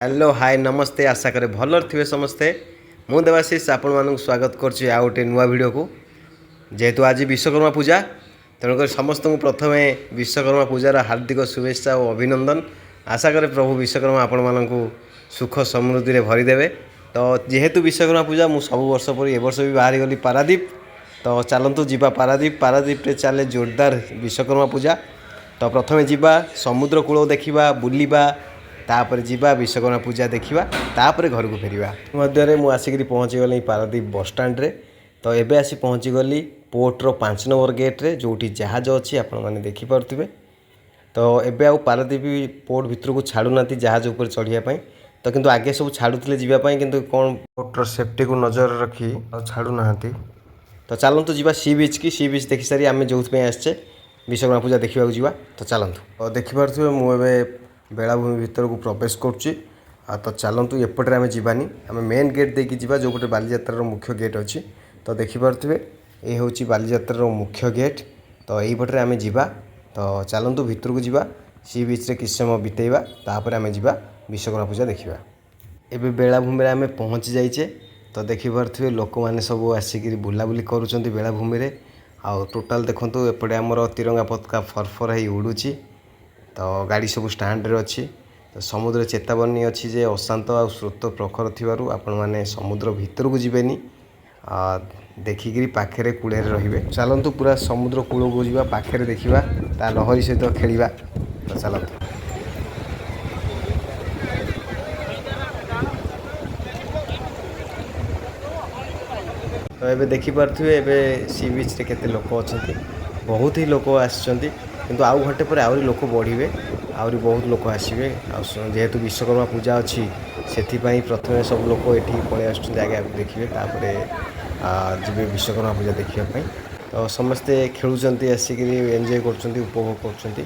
Hello hi नमस्ते आशा करे भलर थे समस्ते मु देवाशीष आपण मानक स्वागत करुँच आ गए नुआ भिड को जेहेतु आज विश्वकर्मा पूजा तेणुक समस्त प्रथम विश्वकर्मा पूजार हार्दिक शुभेच्छा और अभिनंदन। आशा करे प्रभु विश्वकर्मा आपण मानक सुख समृद्धि रे भरीदेवे। तो जेहेतु विश्वकर्मा पूजा मु सब वर्ष पर ए वर्ष भी बाहरी गली पारादीप। तो चलतु जीवा पारादीप पारादीप रे चले जोरदार विश्वकर्मा पूजा। तो प्रथमे जीवा समुद्र कूल देखा बुलवा तापर जीवा विश्वकर्मा पूजा देखा तापर घर को फेरिया मध्य मु आसिक पहुँची गली पारादीप बस स्टैंड रे। तो एबे आसी पहुँची गली पोर्टर 5 नंबर गेट रे जोटी जहाज अच्छी आपण मैंने देखिपे। तो एबे आउ पारादीप पोर्ट भितर को छाड़ूना जहाज उपर चढ़ाई। तो किंतु आगे सब छाड़ुले जावाई किंतु कौन पोर्टर सेफ्टी को नजर रखी छाड़ूना। तो चलतु जी सी बीच की सी बीच देखी सारी आम जो आसचे विश्वकर्मा पूजा देखा जावा। तो चलतु देखिपे मुझे बेलाभूमि भितर को प्रवेश करुच्ची। तो चलतु एपटे आम जावानी आम मेन गेट देखिए जावा जो गोटे बालीजात्रार मुख्य गेट अच्छी। तो देखिपे ये हूँ बालीजात्रार मुख्य गेट। तो यहीपटे आम जावा। तो चलतु भितर को जावा सी बीच रे किस समय बितेवा तापर आम जावा विश्वकर्मा पूजा देखा। एबे बेलाभूमि आम पहुँची जाइए। तो देखिपे लोक मैंने सब आसिक बुलाबुली करुँच बेलाभूमि रे। आउ टोटाल देखु एपटे आमर तिरंगा पताका फरफर हो उड़ूची। तो गाड़ी सब स्टैंड रे अच्छी। तो समुद्र चेतावनी अच्छी जे अशांत आ स्रोत प्रखर थिबारु आपण माने समुद्र भितर को जीवेनी देखिकी पाखे कूड़े रे। चलतु पूरा समुद्र कूल को जावा पाखे देखा ता लहरी सहित खेलिया। तो चलतु तो एबे देखिपे एबे सी बीच रे केते लोक अच्छे बहुत ही लोक आसछंती किंतु आउ घंटे पर आहरी लोक बढ़े आहरी बहुत लोक आसवे। जेहेतु विश्वकर्मा पूजा अच्छी से प्रथम सब लोक ये पलि आगे आगे देखिए तापर जी विश्वकर्मा पूजा देखापी। तो समस्ते खेलुंट आसिक एंजय करभोग कर।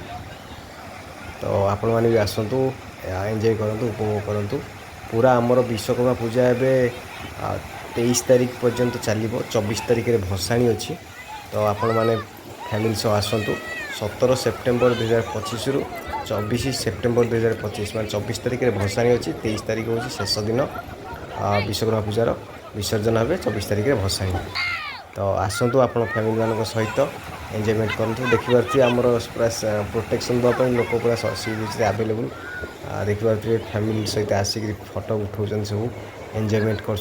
तो आपण मैंने भी आसतु एंजय करूँ उपभोग करूँ। पूरा आमर विश्वकर्मा पूजा एवं 23 तारीख पर्यंत चलो 24 तारीख में भसाणी अच्छी। तो आपण मैंने फैमिली सह आसतु 17 सेप्टेम्बर 2025 रु 24 सेप्टेम्बर 2025 मैं 24 तारीख में भसाणी अच्छी। 23 तारीख हूँ शेष दिन विश्वकर्मा पूजार विसर्जन हे 24 तारीख में भसाणी। तो आसतु आप फैमिली मान सहित एंजयमेंट करूँ। देखिपे आमर पूरा प्रोटेक्शन देवाई लोक पूरा सी बीच आवेलेबल देखिपे फैमिली सहित आसिक फोटो उठाऊँ सब एंजयमेंट कर।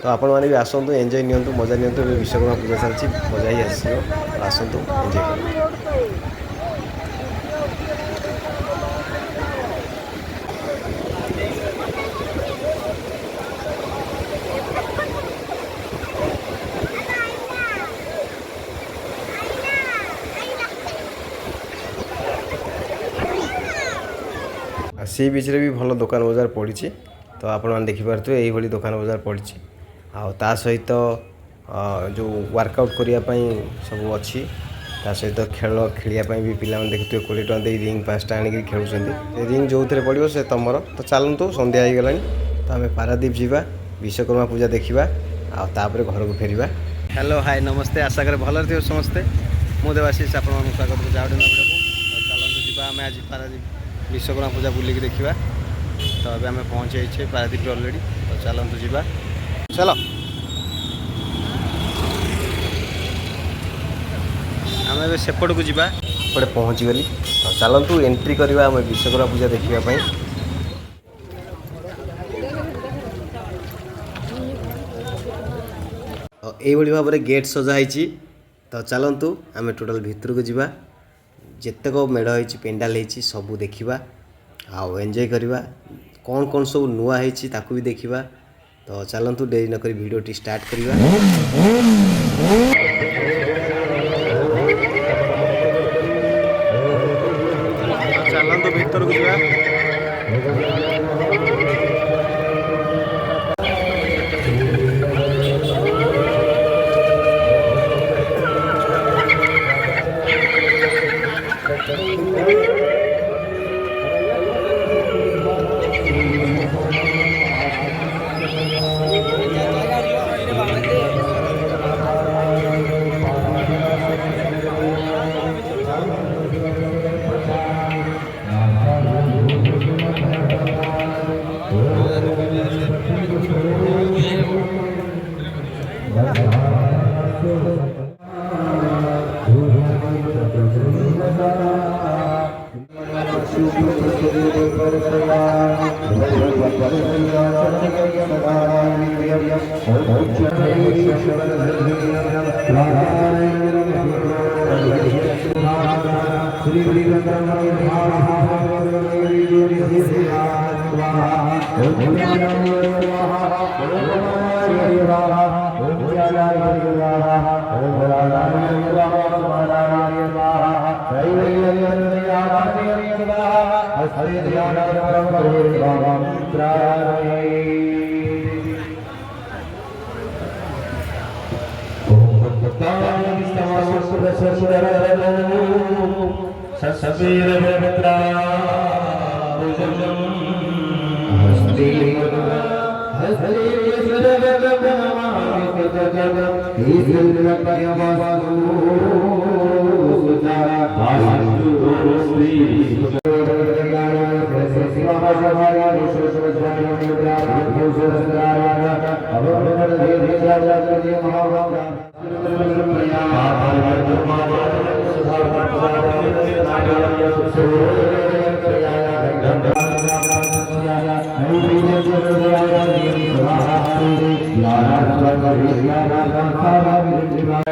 तो आपण मैंने भी आसतु एंजय नियंतु मजा नियंतु विश्वकर्मा पूजा चलती मजा ही आसतु एंजय कर। सी बीच रे भी भल दुकान बजार पड़ी। तो आपण मैंने देखिपे यही दुकान बजार पड़ी आ सहित जो वर्कआउट करने सब अच्छी ता सहित खेल खेलने भी पिला देखिए 20 टଙ୍କା दे रिंग 5टा आनिक खेलुं रिंग जो थे पड़ो से तुमर। तो चलतु संध्या हो गला। तो आम पारादीप जावा विश्वकर्मा पूजा देखा आपर घर को फेरिया। हेलो हाय नमस्ते आशा करे भलर थे समस्ते मु देवाशीष आपण स्वागत करुँच आउ भिड को। तो चलतु जी आम आज पारादीप विश्वकर्मा पूजा बुलिक देखा। तो अभी आम पहुँचे पारादीप अलरेडी। तो चलतु जी चल आम ए सेपट को जीवा पड़े पहुँची गली। तो चलतु एंट्री करवा आम विश्वकर्मा पूजा देखापी। तो यही भाव में गेट सजाई। तो चलतु आम टोटाल भितर को जीवा जितक मेढ़ हो पेंडाल हो सबू देखा आउ एंजय करवा कौन कौन सब नुआ होती भी देखा। तो चलतु देरी नक भिडियोटी स्टार्ट करवा। चलतु भीतर को जीवा।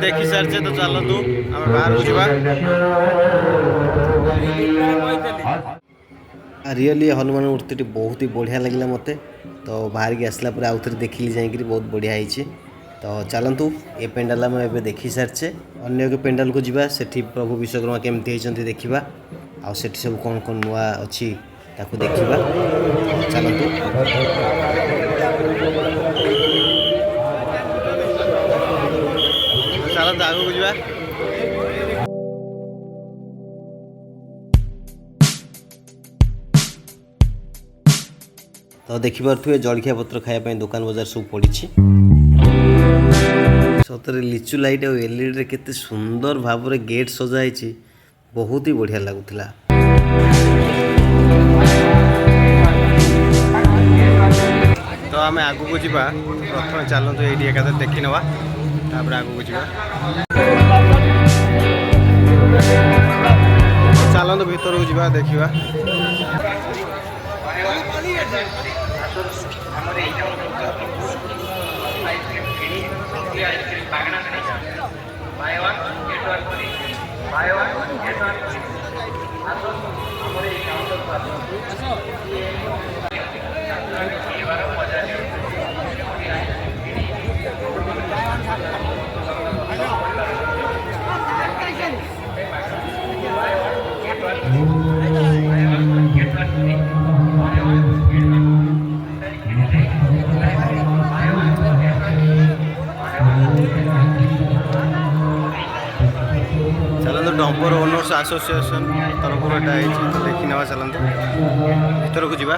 देखी सारे तो चलतु आम बाहर को रियली हनुमान मूर्ति बहुत ही बढ़िया लगे मत तो बाहर की आसला आउ थे देखिली जाकि बहुत बढ़िया होती तो चलतु ये पेंडाल आम ए देखी सारे अन्य एक पेंडाल को जीवा सेठी प्रभु विश्वकर्मा केमती होती देखा आउ से सब कौन कौन नुआ अच्छी ताकू देखा चलतु चलतु आगे को जीवा तो देखिपे जलखिया पत्र खायापी दुकान बजार सब पड़ी सतरे लिचु लाइट और एलईडी रे केते सुंदर भाव रे गेट सजाई बहुत ही बढ़िया लगुला। तो आम आगू को जीवा प्रथम चलतु ये एका देखी नवा तापर आगू को जीवा चलतु भीतर को जीवा देखिवा डम्पर ओनर्स एसोसिएशन तरफ देखी ना चलते भीतर को जीवा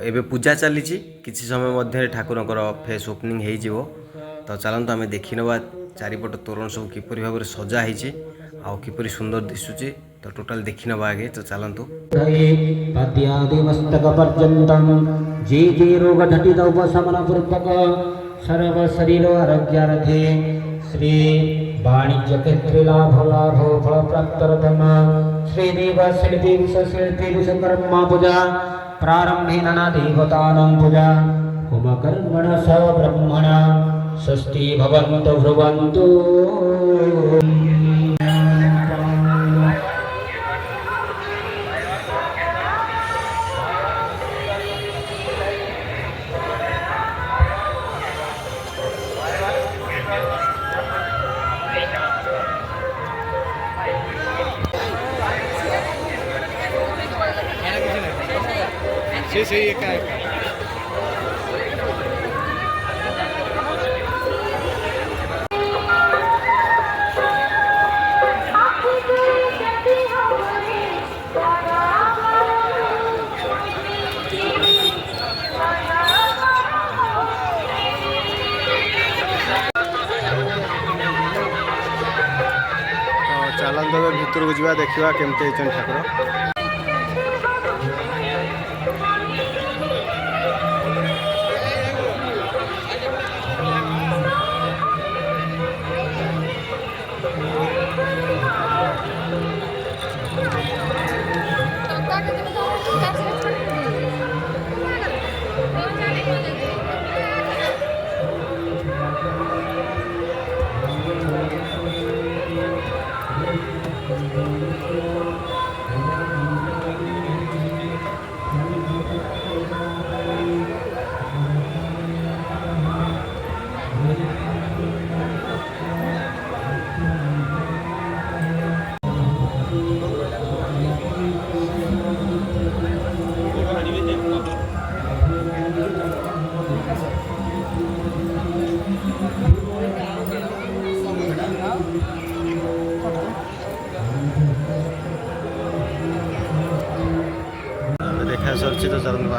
एबे पूजा चली किसी समय मध्य ठाकुर फेस ओपनिंग हो तो चलते आम देखी नवा चारिपट तोरण सब किपरि भाव सजा होती आउ किपरि सुंदर दिशुची तो टोटल देखी नवा आगे तो चलतु मस्तक पर्यंतम जे जे रोग घटित उपशमन पूर्वक सर्व शरीर आरोग्यार्थे श्री वाणिज्य क्षेत्र लाभ फल प्राप्तर्थम श्रीदेव शिल्पी विश्वशिल्पी विश्वकर्मा पूजा प्रारंभे नाना देवतानां पूजा होम कर्मण स ब्रह्मण षष्ठी भवन्तु भ्रुवन्तु चलते भीतर को जीवा देखा केमती ठाकुर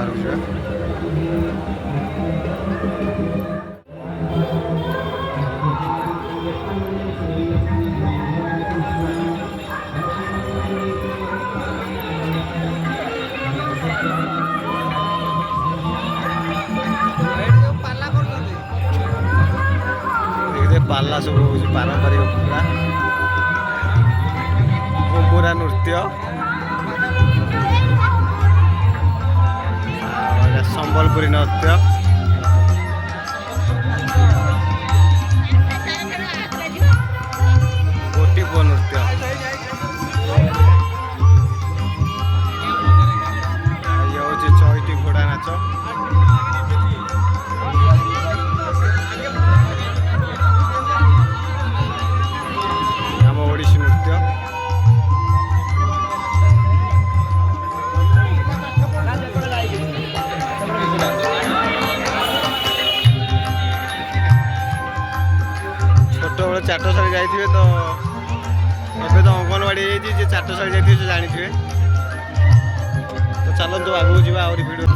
ବାହାରକୁ ଯିବା। ପାଲା ସବୁ ହେଉଛି ପାରମ୍ପରିକ ପାଲା, ଘୁମୁରା ନୃତ୍ୟ, ସମ୍ବଲପୁରୀ ନୃତ୍ୟ, ଗୋଟି ପୁଅ ନୃତ୍ୟ, ଇଏ ହେଉଛି ଚଇତି ଘୋଡ଼ା ନାଚ। ଓଡ଼ିଶୀ ନୃତ୍ୟ, ଛୋଟବେଳେ ଚାଟଶାଳୀ ଯାଇଥିବେ ତ, ଏବେ ତ ଅଙ୍ଗନବାଡ଼ି ହେଇଯାଇଛି, ଯେ ଚାଟଶାଳୀ ଯାଇଥିବେ ସେ ଜାଣିଥିବେ। ତ ଚାଲନ୍ତୁ ଆଗକୁ ଯିବା ଆହୁରି ଭିଡ଼ିଓ।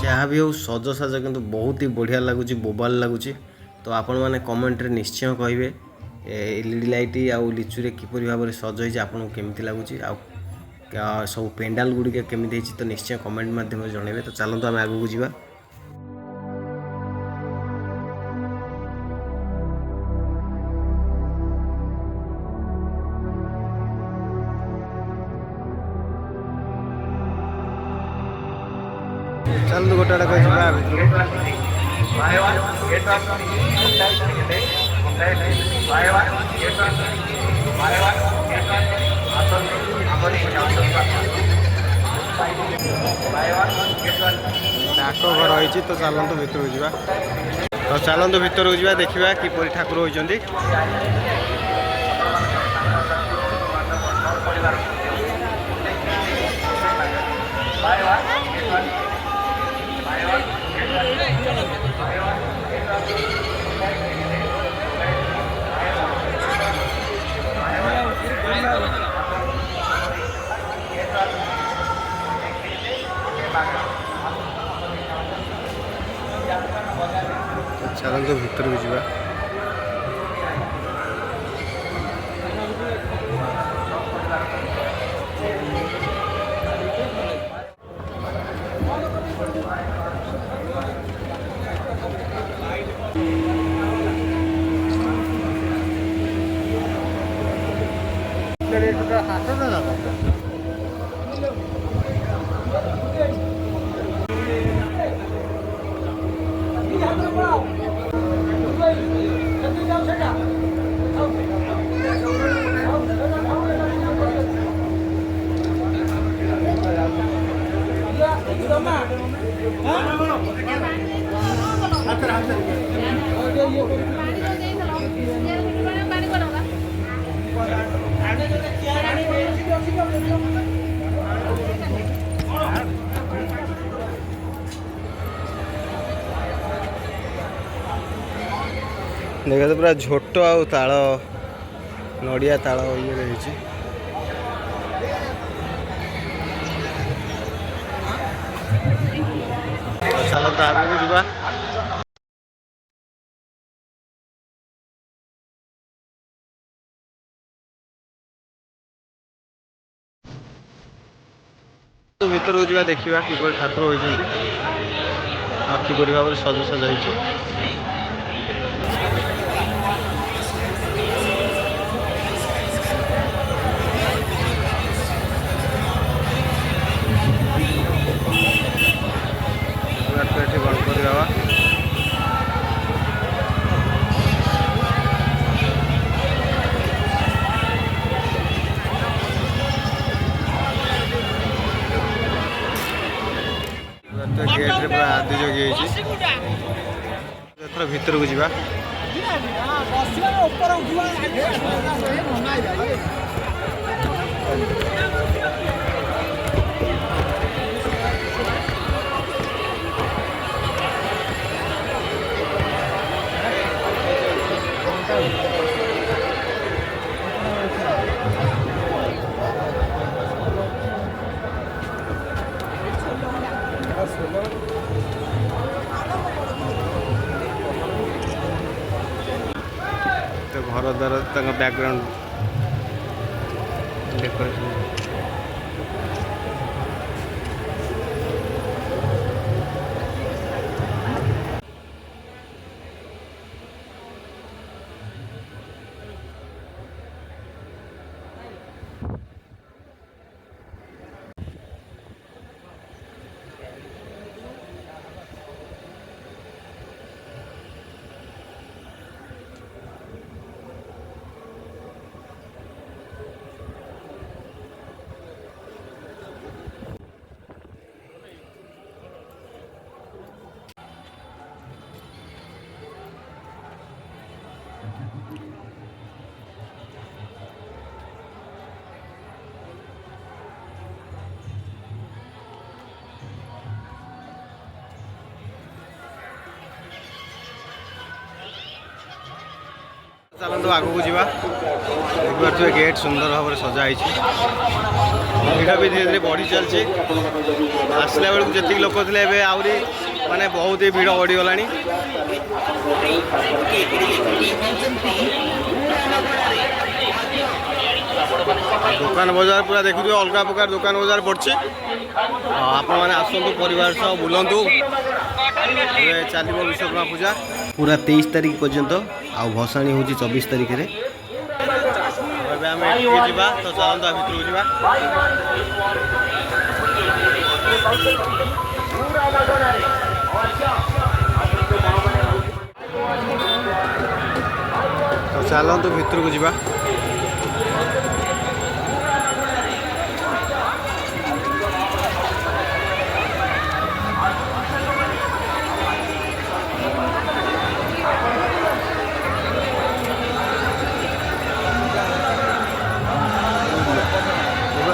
ଯାହା ବି ହଉ ସଜସାଜ କିନ୍ତୁ ବହୁତ ହି ବଢ଼ିଆ ଲାଗୁଛି, ବୋବାଲ ଲାଗୁଛି। ତ ଆପଣମାନେ କମେଣ୍ଟରେ ନିଶ୍ଚୟ କହିବେ ଏଲ୍ଇଡି ଲାଇଟ୍ ଆଉ ଲିଚୁରେ କିପରି ଭାବରେ ସଜ ହେଇଛି, ଆପଣଙ୍କୁ କେମିତି ଲାଗୁଛି, ଆଉ ସବୁ ପେଣ୍ଡାଲ ଗୁଡ଼ିକ କେମିତି ହେଇଛି, ତ ନିଶ୍ଚୟ କମେଣ୍ଟ ମାଧ୍ୟମରେ ଜଣାଇବେ। ତ ଚାଲନ୍ତୁ ଆମେ ଆଗକୁ ଯିବା। ଚାଲନ୍ତୁ ଗୋଟେ ଆଡ଼େ ଯିବା ଭିତରକୁ। ଡାକଘର ହେଇଛି, ତ ଚାଲନ୍ତୁ ଭିତରକୁ ଯିବା। ତ ଚାଲନ୍ତୁ ଭିତରକୁ ଯିବା, ଦେଖିବା କିପରି ଠାକୁର ହୋଇଛନ୍ତି। ଚାଲନ୍ତୁ ଭିତରକୁ ଯିବା। देखा तो पूरा झोट आउ ताल नड़िया ताल ये रही। चलो तो आगे जावा। तो भीतर को देखा किपर ठाकुर होती किपर भाव में सज सज गणपति बाबा गेट पूरा आदि जगि भीतर को जावा। घर द्वार बैकग्राउंड डेकोरेशन चलते आगू जावा देखिए गेट सुंदर भाव में सजाई भीड़ भी धीरे धीरे बढ़ी चलती आसला बेलू जी लोक थे आहरी माने बहुत ही भीड़ बढ़ीगला दुकान बजार पूरा देखु अलग प्रकार दुकान बजार पड़े आपण मैंने आसतु परिवार सह बुलतु चलो विश्वकर्मा पूजा पूरा 23 तारीख पर्यंत आ भसाणी हूँ 24 तारीख में जा तो चलता भितर जा तो चलतु भितर को जा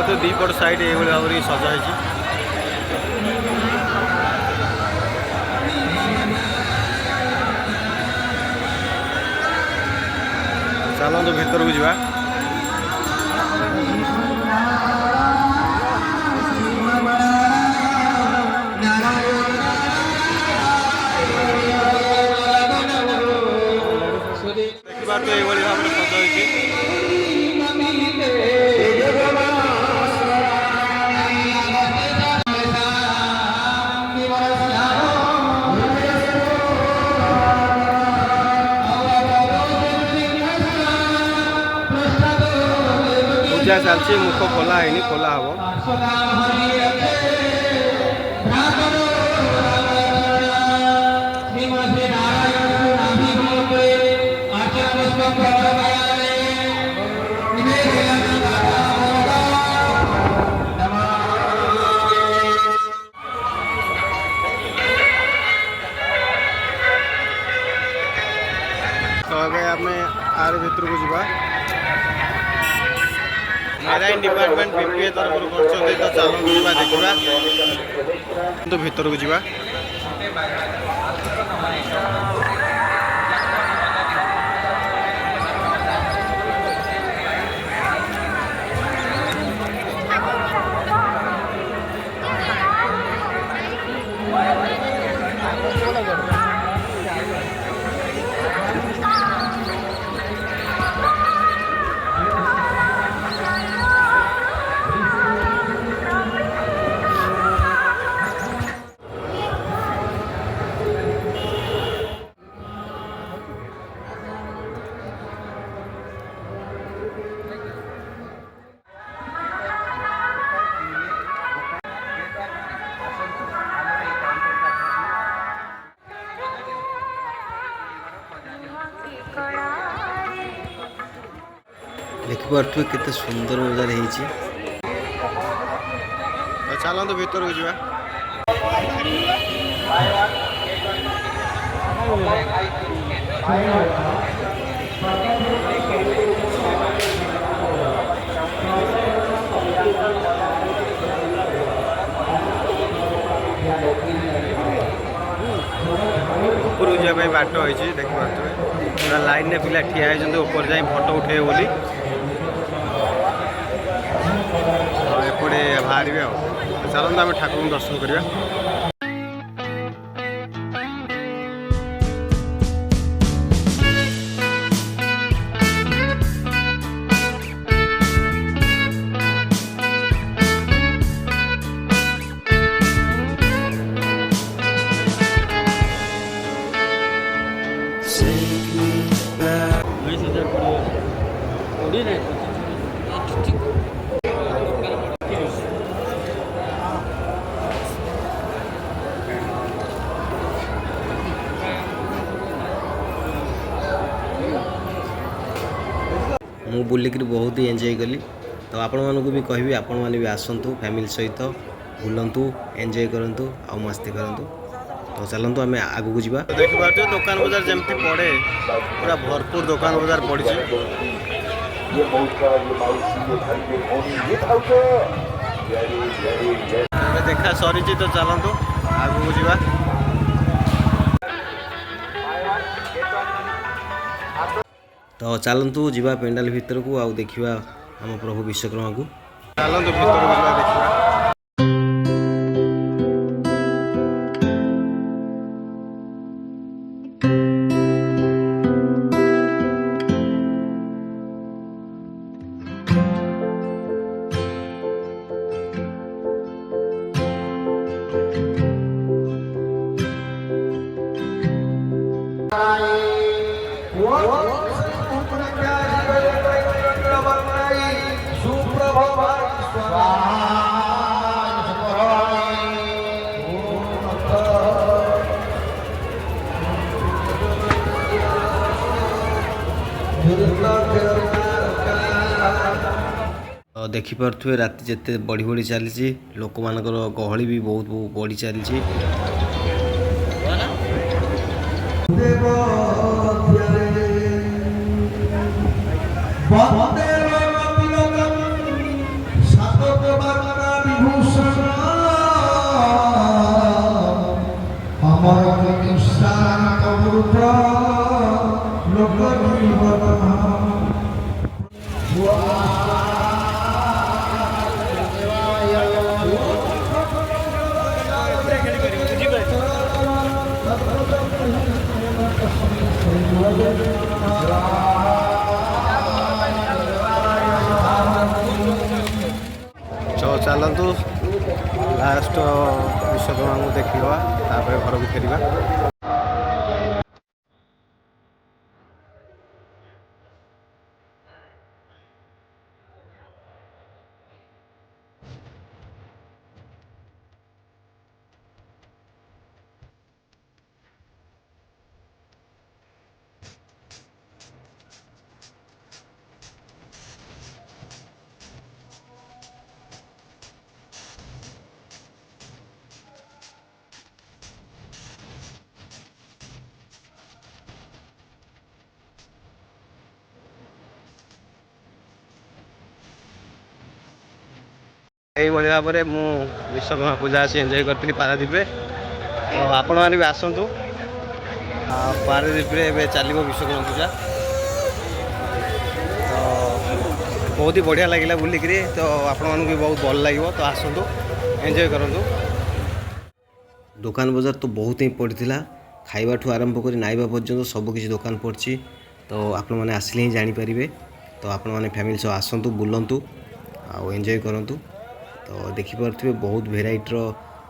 तो दीपट साइड ये भाव में सजाई चलते भीतर को जा देखा तो ये भाव में सजाई पूजा चलती मुख खोला है खोला हम तो अगर आमे आर भीतर को जा मेराइन डिपार्टमेंट बीपीए तरफ कर तो चलो देखा तो भीतर को जा देखिए केते सुंदर बजार है तो चलते भीतर को जा ऊपर जावाई बाट होती देखिए पूरा लाइन में पिला ठिया होती ऊपर जाए फोटो उठे बोली एपटे बाहर चलते आम ठाकुर दर्शन करवा। ମୁଁ ବୁଲିକିରି ବହୁତ ହି ଏନ୍ଜୟ କଲି। ତ ଆପଣମାନଙ୍କୁ ବି କହିବି ଆପଣମାନେ ବି ଆସନ୍ତୁ ଫ୍ୟାମିଲି ସହିତ ବୁଲନ୍ତୁ ଏନ୍ଜୟ କରନ୍ତୁ ଆଉ ମସ୍ତି କରନ୍ତୁ। ତ ଚାଲନ୍ତୁ ଆମେ ଆଗକୁ ଯିବା। ଦେଖିପାରୁଥିବେ ଦୋକାନ ବଜାର ଯେମିତି ପଡ଼େ ପୁରା ଭରପୁର ଦୋକାନ ବଜାର ପଡ଼ିଛି। ଏବେ ଦେଖା ସରିଛି ତ ଚାଲନ୍ତୁ ଆଗକୁ ଯିବା। ତ ଚାଲନ୍ତୁ ଯିବା ପେଣ୍ଡାଲ ଭିତରକୁ ଆଉ ଦେଖିବା ଆମ ପ୍ରଭୁ ବିଶ୍ୱକର୍ମାକୁ। ଚାଲନ୍ତୁ ଭିତରକୁ ଯିବା ଦେଖିବା। ଦେଖିପାରୁଥିବେ ରାତି ଯେତେ ବଢ଼ି ବଢ଼ି ଚାଲିଛି ଲୋକମାନଙ୍କର ଗହଳି ବି ବହୁତ ବଢ଼ି ଚାଲିଛି। ଚାଲନ୍ତୁ ଲାଷ୍ଟ ବିଶ୍ୱକର୍ମାକୁ ଦେଖିବା ତାପରେ ଘରକୁ ଫେରିବା। এইଭଳି ଭାବରେ ମୁଁ ବିଶ୍ୱକର୍ମା ପୂଜା ଆସି ଏନ୍ଜୟ କରିଥିଲି ପାରାଦ୍ୱୀପରେ। ତ ଆପଣମାନେ ବି ଆସନ୍ତୁ। ପାରାଦ୍ୱୀପରେ ଏବେ ଚାଲିବ ବିଶ୍ୱକର୍ମା ପୂଜା। ତ ବହୁତ ହି ବଢ଼ିଆ ଲାଗିଲା ବୁଲିକିରି। ତ ଆପଣମାନଙ୍କୁ ବି ବହୁତ ଭଲ ଲାଗିବ। ତ ଆସନ୍ତୁ ଏନ୍ଜୟ କରନ୍ତୁ। ଦୋକାନ ବଜାର ତ ବହୁତ ହିଁ ପଡ଼ିଥିଲା। ଖାଇବାଠୁ ଆରମ୍ଭ କରି ନାଇବା ପର୍ଯ୍ୟନ୍ତ ସବୁକିଛି ଦୋକାନ ପଡ଼ିଛି। ତ ଆପଣମାନେ ଆସିଲେ ହିଁ ଜାଣିପାରିବେ। ତ ଆପଣମାନେ ଫ୍ୟାମିଲି ସହ ଆସନ୍ତୁ ବୁଲନ୍ତୁ ଆଉ ଏନ୍ଜୟ କରନ୍ତୁ। ତ ଦେଖିପାରୁଥିବେ ବହୁତ ଭେରାଇଟିର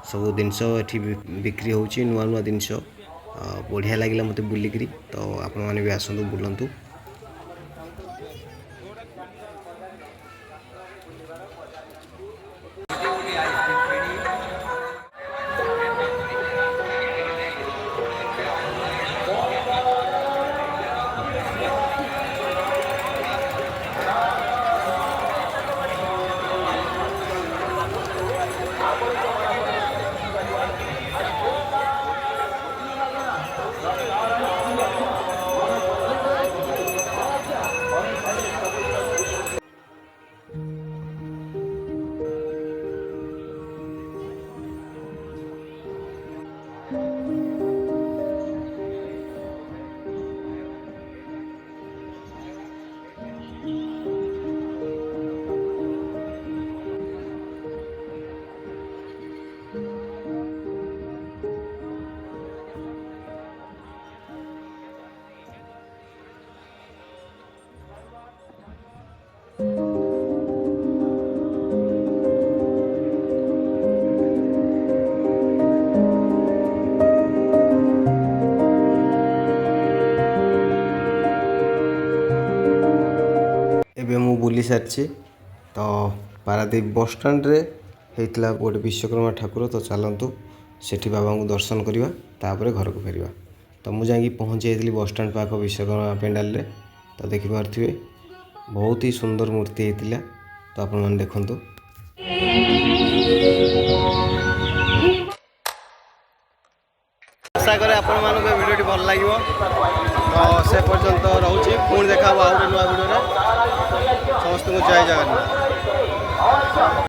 ସବୁ ଜିନିଷ ଏଠି ବିକ୍ରି ହେଉଛି ନୂଆ ନୂଆ ଜିନିଷ। ବଢ଼ିଆ ଲାଗିଲା ମୋତେ ବୁଲିକିରି। ତ ଆପଣମାନେ ବି ଆସନ୍ତୁ ବୁଲନ୍ତୁ। ଏବେ ମୁଁ ବୁଲି ସାରିଛି। ତ ପାରାଦ୍ୱୀପ ବସଷ୍ଟାଣ୍ଡରେ ହେଇଥିଲା ଗୋଟେ ବିଶ୍ୱକର୍ମା ଠାକୁର। ତ ଚାଲନ୍ତୁ ସେଠି ବାବାଙ୍କୁ ଦର୍ଶନ କରିବା ତାପରେ ଘରକୁ ଫେରିବା। ତ ମୁଁ ଯାଇକି ପହଞ୍ଚି ଯାଇଥିଲି ବସଷ୍ଟାଣ୍ଡ ପାଖ ବିଶ୍ୱକର୍ମା ପେଣ୍ଡାଲରେ। ତ ଦେଖିପାରୁଥିବେ बहुत ही सुंदर मूर्ति होता तो आपण मैंने देखु। आशा करे आपण मानक वीडियो भल लगे तो से पर्यंत रोचे पुणी देखा आउ नुआ वीडियो समस्त को जय जगन्नाथ।